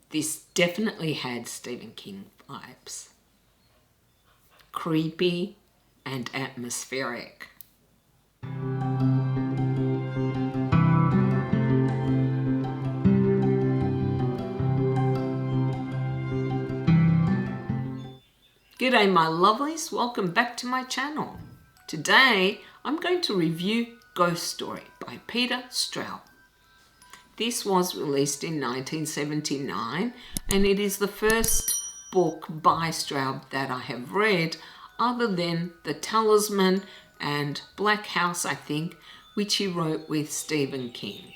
This definitely had Stephen King vibes. Creepy and atmospheric. G'day my lovelies, welcome back to my channel. Today I'm going to review Ghost Story by Peter Straub. This was released in 1979 and it is the first book by Straub that I have read other than The Talisman and Black House, I think, which he wrote with Stephen King.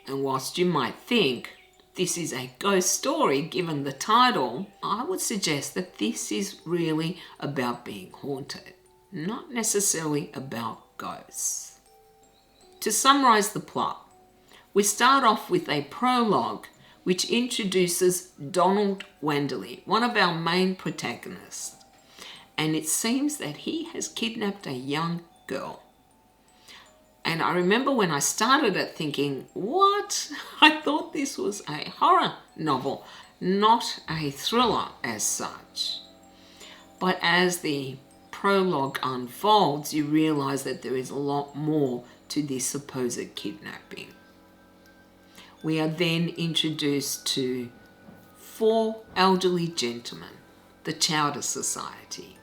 And whilst you might think this is a ghost story given the title, I would suggest that this is really about being haunted, not necessarily about ghosts. To summarize the plot, we start off with a prologue which introduces Donald Wenderley, one of our main protagonists, and it seems that he has kidnapped a young girl. And I remember when I started it thinking, what? I thought this was a horror novel, not a thriller as such. But as the prologue unfolds, you realize that there is a lot more to this supposed kidnapping. We are then introduced to 4 elderly gentlemen, the Chowder Society.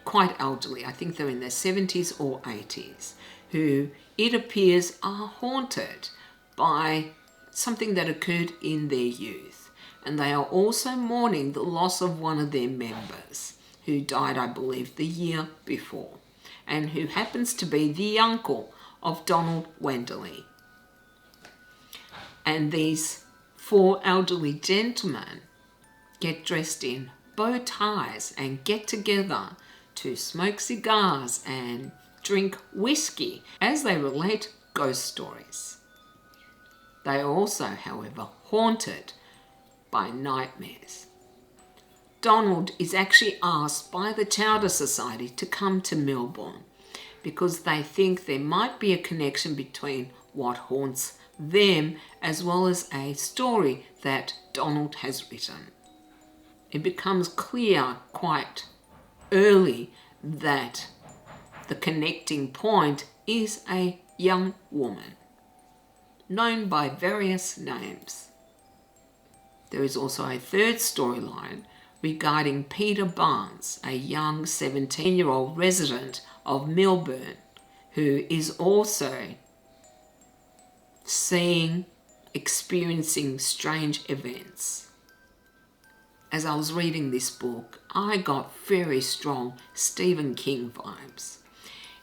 Quite elderly, I think they're in their 70s or 80s. Who it appears are haunted by something that occurred in their youth. And they are also mourning the loss of one of their members who died, I believe, the year before, and who happens to be the uncle of Donald Wenderley. And these 4 elderly gentlemen get dressed in bow ties and get together to smoke cigars and drink whiskey as they relate ghost stories. They are also, however, haunted by nightmares. Donald is actually asked by the Chowder Society to come to Melbourne because they think there might be a connection between what haunts them as well as a story that Donald has written. It becomes clear quite early that the connecting point is a young woman, known by various names. There is also a third storyline regarding Peter Barnes, a young 17-year-old resident of Melbourne, who is also experiencing strange events. As I was reading this book, I got very strong Stephen King vibes.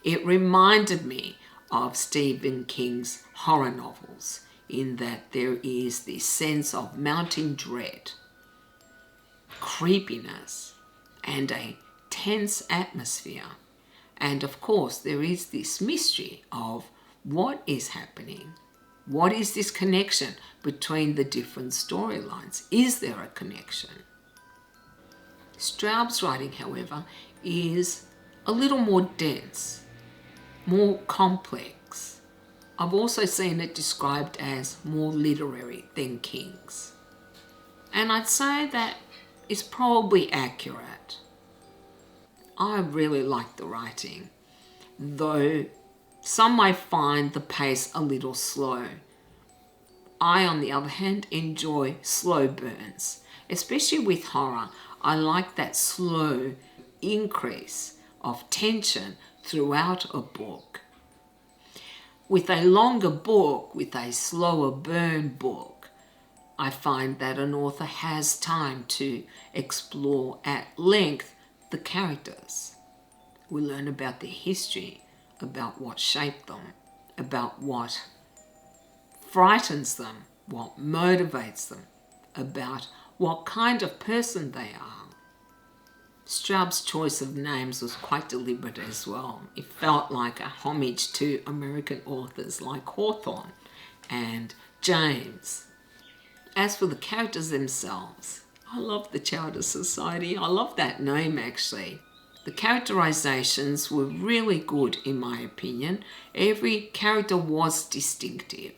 It reminded me of Stephen King's horror novels in that there is this sense of mounting dread, creepiness, and a tense atmosphere. And of course, there is this mystery of what is happening. What is this connection between the different storylines? Is there a connection? Straub's writing, however, is a little more dense, more complex. I've also seen it described as more literary than King's. And I'd say that is probably accurate. I really like the writing, though some might find the pace a little slow. I, on the other hand, enjoy slow burns, especially with horror. I like that slow increase of tension throughout a book. With a longer book, with a slower burn book, I find that an author has time to explore at length the characters. We learn about their history, about what shaped them, about what frightens them, what motivates them, about what kind of person they are. Straub's choice of names was quite deliberate as well. It felt like a homage to American authors like Hawthorne and James. As for the characters themselves, I love the Chowder Society. I love that name actually. The characterizations were really good in my opinion. Every character was distinctive.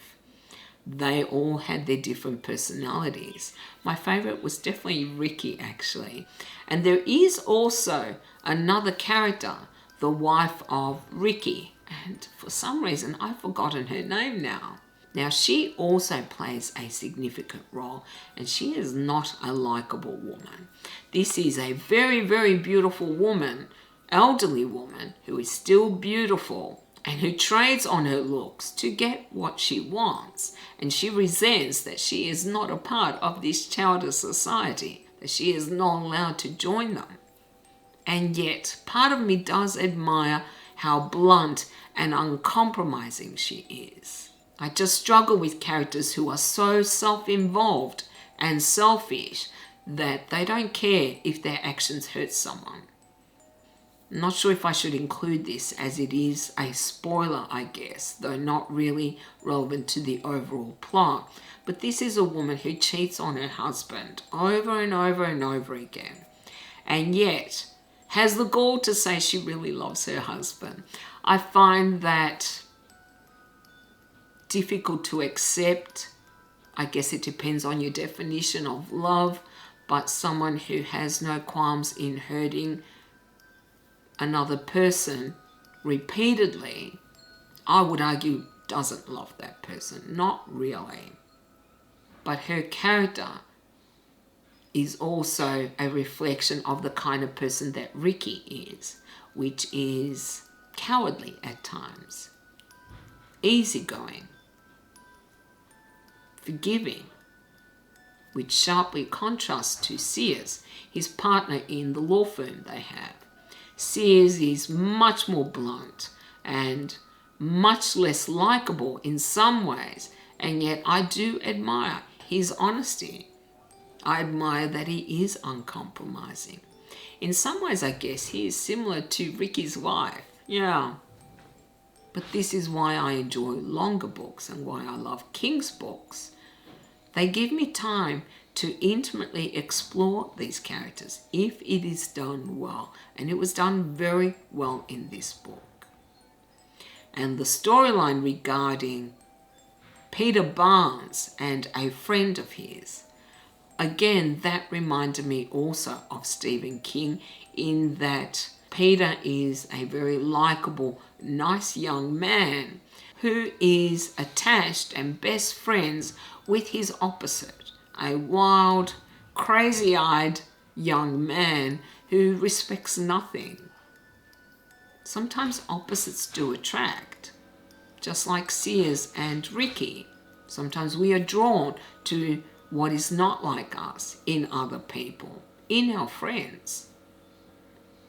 they all had their different personalities. My favourite was definitely Ricky, actually. And there is also another character, the wife of Ricky. And for some reason, I've forgotten her name now. Now, she also plays a significant role, and she is not a likeable woman. This is a very, very beautiful woman, elderly woman, who is still beautiful and who trades on her looks to get what she wants. And she resents that she is not a part of this childish society, that she is not allowed to join them. And yet, part of me does admire how blunt and uncompromising she is. I just struggle with characters who are so self-involved and selfish that they don't care if their actions hurt someone. I'm not sure if I should include this, as it is a spoiler, I guess, though not really relevant to the overall plot. But this is a woman who cheats on her husband over and over and over again, and yet has the gall to say she really loves her husband. I find that difficult to accept. I guess it depends on your definition of love, but someone who has no qualms in hurting another person repeatedly, I would argue, doesn't love that person. Not really. But her character is also a reflection of the kind of person that Ricky is, which is cowardly at times, easygoing, forgiving, which sharply contrasts to Sears, his partner in the law firm they have. Sears is much more blunt and much less likable in some ways, and yet I do admire his honesty. I admire that he is uncompromising. In some ways, I guess he is similar to Ricky's wife. Yeah. But this is why I enjoy longer books and why I love King's books. They give me time to intimately explore these characters if it is done well. And it was done very well in this book. And the storyline regarding Peter Barnes and a friend of his, again, that reminded me also of Stephen King, in that Peter is a very likable, nice young man who is attached and best friends with his opposite, a wild, crazy-eyed young man who respects nothing. Sometimes opposites do attract, just like Sears and Ricky. Sometimes we are drawn to what is not like us in other people, in our friends.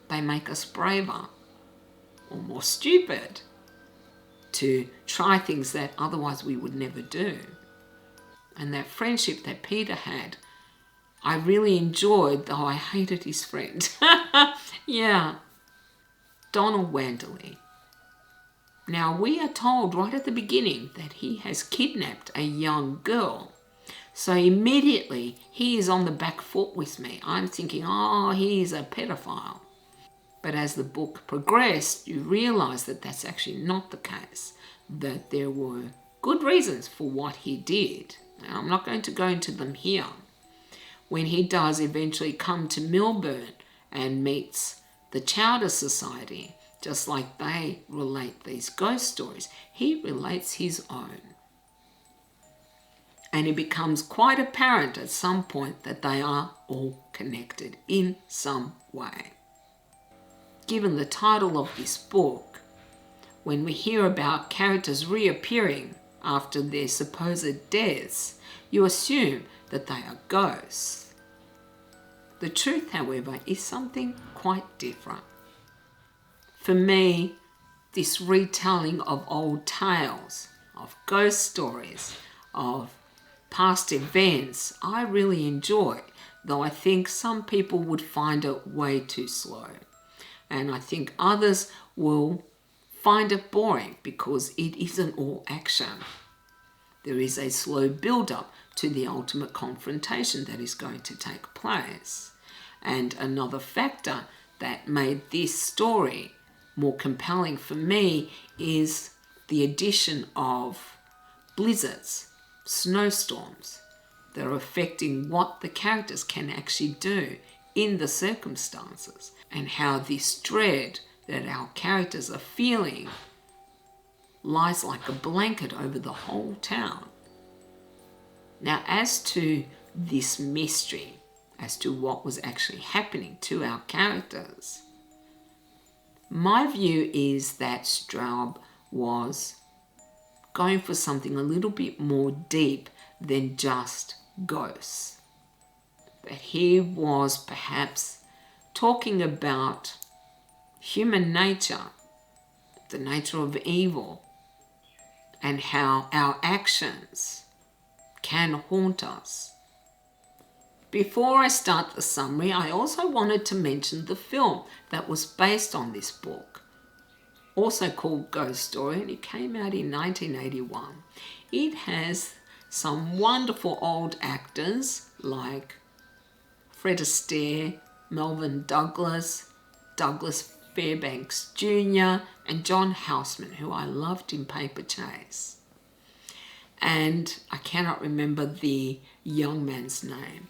They make us braver or more stupid to try things that otherwise we would never do. And that friendship that Peter had, I really enjoyed, though I hated his friend. Yeah, Donald Wanderley. Now, we are told right at the beginning that he has kidnapped a young girl. So immediately, he is on the back foot with me. I'm thinking, oh, he's a pedophile. But as the book progressed, you realise that that's actually not the case, that there were good reasons for what he did. Now, I'm not going to go into them here. When he does eventually come to Melbourne and meets the Chowder Society, just like they relate these ghost stories, he relates his own. And it becomes quite apparent at some point that they are all connected in some way. Given the title of this book, when we hear about characters reappearing after their supposed deaths, you assume that they are ghosts. The truth, however, is something quite different. For me, this retelling of old tales, of ghost stories, of past events, I really enjoy, though I think some people would find it way too slow. And I think others will find it boring because it isn't all action. There is a slow build-up to the ultimate confrontation that is going to take place. And another factor that made this story more compelling for me is the addition of blizzards, snowstorms that are affecting what the characters can actually do in the circumstances, and how this dread that our characters are feeling lies like a blanket over the whole town. Now, as to this mystery, as to what was actually happening to our characters, my view is that Straub was going for something a little bit more deep than just ghosts. That he was perhaps talking about human nature, the nature of evil, and how our actions can haunt us. Before I start the summary, I also wanted to mention the film that was based on this book, also called Ghost Story, and it came out in 1981. It has some wonderful old actors like Fred Astaire, Melvyn Douglas, Douglas Fairbanks Jr., and John Houseman, who I loved in Paper Chase. And I cannot remember the young man's name.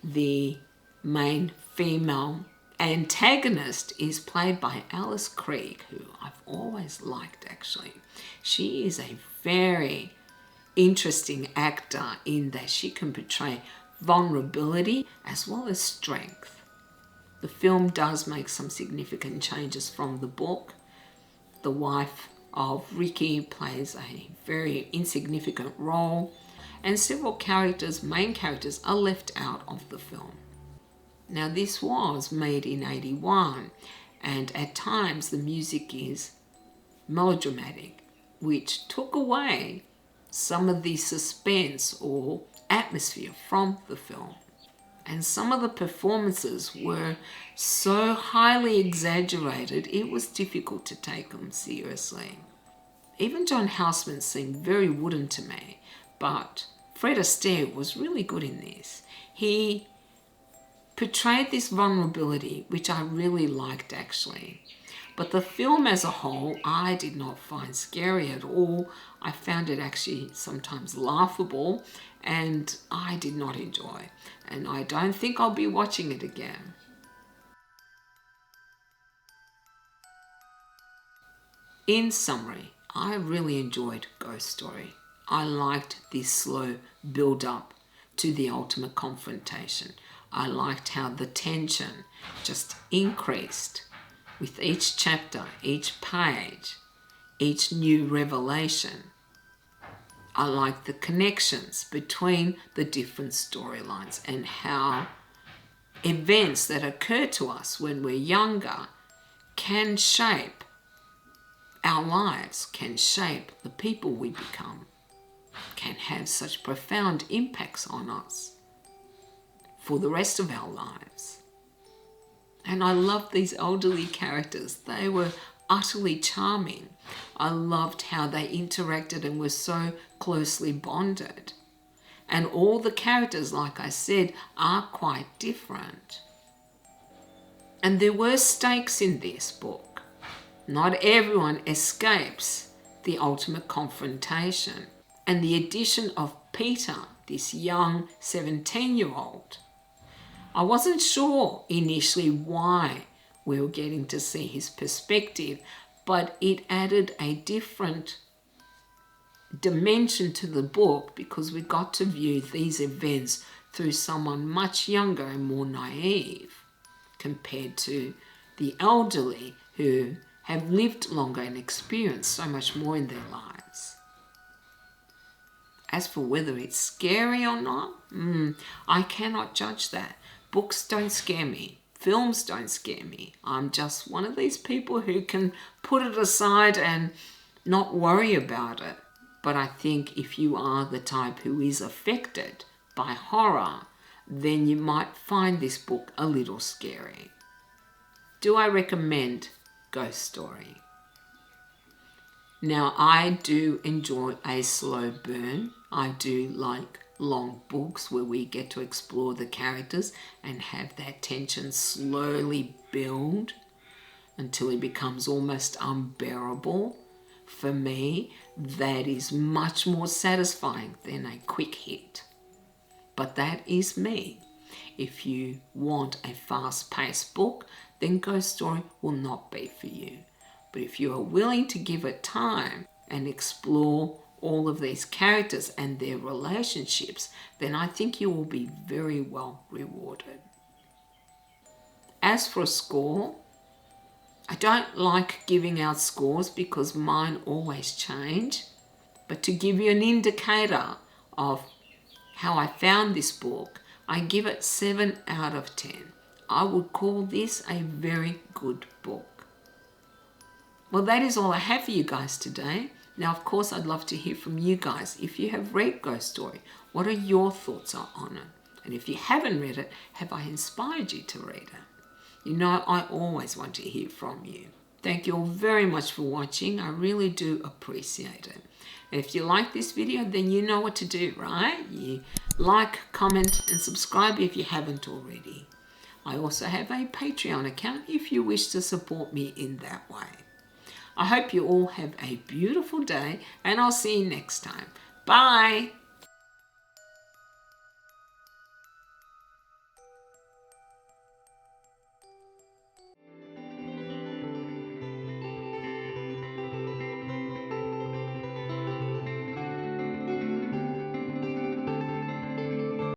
The main female antagonist is played by Alice Krieg, who I've always liked actually. She is a very interesting actor in that she can portray vulnerability as well as strength. The film does make some significant changes from the book. The wife of Ricky plays a very insignificant role, and several characters, main characters, are left out of the film. Now, this was made in 81, and at times the music is melodramatic, which took away some of the suspense or atmosphere from the film. And some of the performances were so highly exaggerated, it was difficult to take them seriously. Even John Houseman seemed very wooden to me, but Fred Astaire was really good in this. He portrayed this vulnerability, which I really liked actually. But the film as a whole, I did not find scary at all. I found it actually sometimes laughable, and I did not enjoy. And I don't think I'll be watching it again. In summary, I really enjoyed Ghost Story. I liked this slow build-up to the ultimate confrontation. I liked how the tension just increased with each chapter, each page, each new revelation. I liked the connections between the different storylines and how events that occur to us when we're younger can shape our lives, can shape the people we become, can have such profound impacts on us for the rest of our lives. And I loved these elderly characters. They were utterly charming. I loved how they interacted and were so closely bonded. And all the characters, like I said, are quite different. And there were stakes in this book. Not everyone escapes the ultimate confrontation. And the addition of Peter, this young 17-year-old, I wasn't sure initially why we were getting to see his perspective, but it added a different dimension to the book because we got to view these events through someone much younger and more naive compared to the elderly who have lived longer and experienced so much more in their lives. As for whether it's scary or not, I cannot judge that. Books don't scare me. Films don't scare me. I'm just one of these people who can put it aside and not worry about it. But I think if you are the type who is affected by horror, then you might find this book a little scary. Do I recommend Ghost Story? Now, I do enjoy a slow burn. I do like long books where we get to explore the characters and have that tension slowly build until it becomes almost unbearable. For me, that is much more satisfying than a quick hit. But that is me. If you want a fast-paced book, then Ghost Story will not be for you. But if you are willing to give it time and explore all of these characters and their relationships, then I think you will be very well rewarded. As for a score, I don't like giving out scores because mine always change. But to give you an indicator of how I found this book, I give it 7 out of 10. I would call this a very good book. Well, that is all I have for you guys today. Now, of course, I'd love to hear from you guys. If you have read Ghost Story, what are your thoughts on it? And if you haven't read it, have I inspired you to read it? You know, I always want to hear from you. Thank you all very much for watching. I really do appreciate it. And if you like this video, then you know what to do, right? You like, comment, and subscribe if you haven't already. I also have a Patreon account if you wish to support me in that way. I hope you all have a beautiful day, and I'll see you next time. Bye!